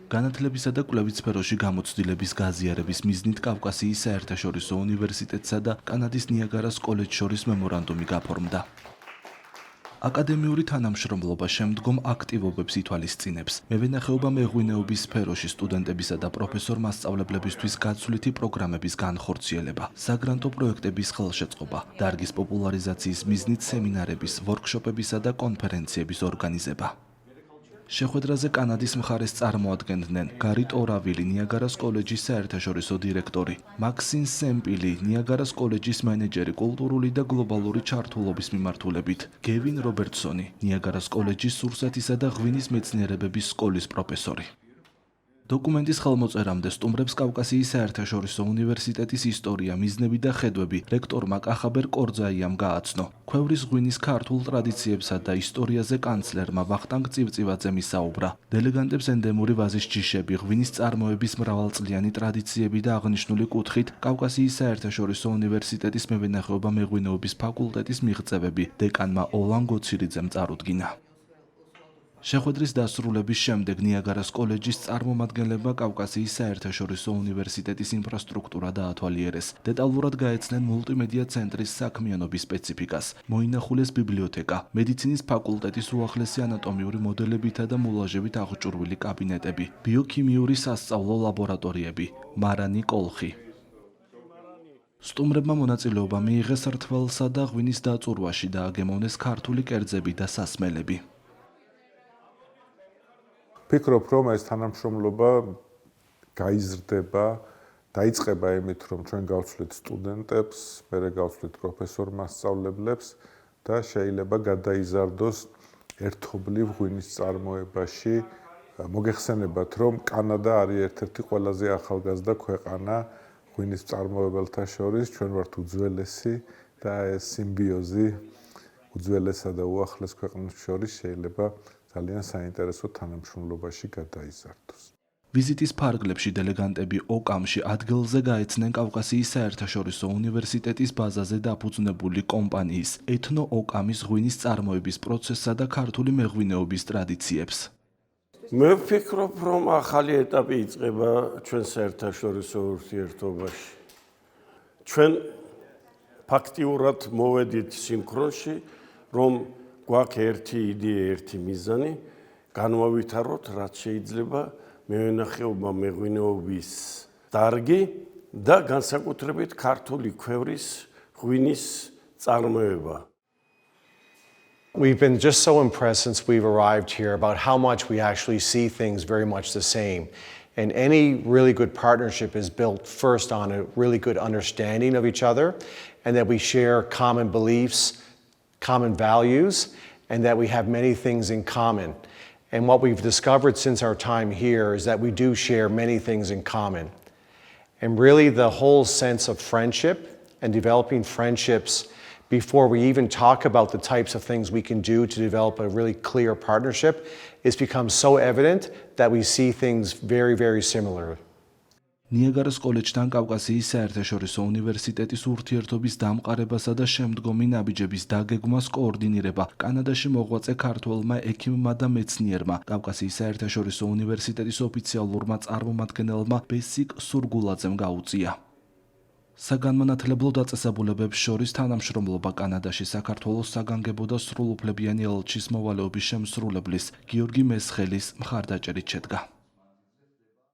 განათლებისა და კვლევის სფეროში გამოცდილების გაზიარების მიზნით კავკასიის საერთაშორისო უნივერსიტეტსა და კანადის ნიაგარას კოლეჯს შორის მემორანდუმი გაფორმდა. აკადემიური თანამშრომლობა შემდგომ აქტივობებს ითვალისწინებს. მევენახეობა მეღვინეობის სფეროში სტუდენტებისა და პროფესორ-მასწავლებლებისთვის გაცვლითი პროგრამების განხორციელება, საგრანტო პროექტების ხელშეწყობა, დარგის პოპულარიზაციის მიზნით სემინარების, ვორქშოპებისა და კონფერენციების ორგანიზება. შეხვედრაზე კანადის მხარეს წარმოადგენდნენ გარი Torraville, ნიაგარას კოლეჯის საერთაშორისო დირექტორი, Maxine Semple, ნიაგარას კოლეჯის მენეჯერი კულტურული და გლობალური ჩართულობის მიმართულებით, Gavin Robertson, ნიაგარას კოლეჯის სურსათისა და ღვინის მეცნიერებების სკოლის პროფესორი. დოკუმენტის ხელმოწერამდე სტუმრებს კავკასიის საერთაშორისო უნივერსიტეტის ისტორია, მიზნები და ხედვები რექტორმა Kakhaber Kordzaiyam გააცნო. Qvevris ღვინის ქართულ ტრადიციებსა და ისტორიაზე კანცლერმა Vakhtang Tsivtsivadze ისაუბრა. დელეგანტებს ენდემური ვაზის ჯიშები, ღვინის წარმოების მრავალწლიანი ტრადიციები და აღნიშნული კუთხით კავკასიის საერთაშორისო უნივერსიტეტის მევენახეობა მეღვინეობის ფაკულტეტის მიღწევები დეკანმა Olan Gotsiridzem წარუდგინა. შეხვედრის დასრულების შემდეგ ნიაგარას კოლეჯის წარმომადგენლებმა კავკასიის საერთაშორისო უნივერსიტეტის ინფრასტრუქტურა დაათვალიერეს. დეტალურად გაეცნენ მულტიმედია ცენტრის საქმიანობის სპეციფიკას, მოინახულეს ბიბლიოთეკა, მედიცინის ფაკულტეტის უახლესი ანატომიური მოდელებითა და მულაჟებით აღჭურვილი კაბინეტები, ბიოქიმიური სასწავლო ლაბორატორიები, მარანი კოლხი. სტუმრებმა მონაწილეობა მიიღეს რთველსა და ღვინის დაწურვაში და აგემოვნეს ქართული კერძები და სასმელები. Ფიქრობ, რომ ეს თანამშრომლობა გაიზრდება, დაიწყება იმით, რომ ჩვენ გავცვლით სტუდენტებს, მერე გავცვლით პროფესორ-მასწავლებლებს და შეიძლება გადაიზარდოს ერთობლივ ღვინის წარმოებაში. მოგეხსენებათ, რომ კანადა არის ერთ-ერთი ყველაზე ახალგაზრდა ქვეყანა ღვინის მწარმოებელთა შორის, ჩვენ ვართ უძველესი და ეს სიმბიოზი უძველესა და უახლეს ქვეყნებს შორის შეიძლება ძალიან საინტერესო თანამშრომლობაში გადაიზარდოს. ვიზიტის ფარგლებში დელეგანტები ოკამში ადგილზე გაეცნენ კავკასიის საერთაშორისო უნივერსიტეტის ბაზაზე დაფუძნებული კომპანიის ეთნო-ოკამის ღვინის წარმოების პროცესსა და ქართული მეღვინეობის ტრადიციებს. მე ვფიქრობ, რომ ახალი ეტაპი იწყება ჩვენ საერთაშორისო ურთიერთობაში. ჩვენ ფაქტიურად მოვედით სინქრონში, რომ გვაქვს ერთი იდეა, ერთი მიზანი, განვავითაროთ, რაც შეიძლება მევენახეობა მეღვინეობის დარგი და განსაკუთრებით ქართული ქვევრის ღვინის წარმოება. We've been just so impressed since we've arrived here about how much we actually see things very much the same. And any really good partnership is built first on a really good understanding of each other and that we share common beliefs, common values, and that we have many things in common. And what we've discovered since our time here is that we do share many things in common. And really the whole sense of friendship and developing friendships before we even talk about the types of things we can do to develop a really clear partnership is become so evident that we see things very, very similar. ნიაგარას კოლეჯთან კავკასიის საერთაშორისო უნივერსიტეტის ურთიერთობის დამყარებასა და შემდგომი ნაბიჯების დაგეგმვას კოორდინირება კანადაში მოღვაწე ქართველმა ექიმმა და მეცნიერმა კავკასიის საერთაშორისო უნივერსიტეტის ოფიციალურმა წარმომადგენელმა ბესიკ სურგულაძემ გაუწია. საგანმანათლებლო დაწესებულებებს შორის თანამშრომლობა კანადაში საქართველოს საგანგებო და სრულუფლებიანი ელჩის მოვალეობის შემსრულებლის გიორგი მესხელის მხარდაჭერით შედგა.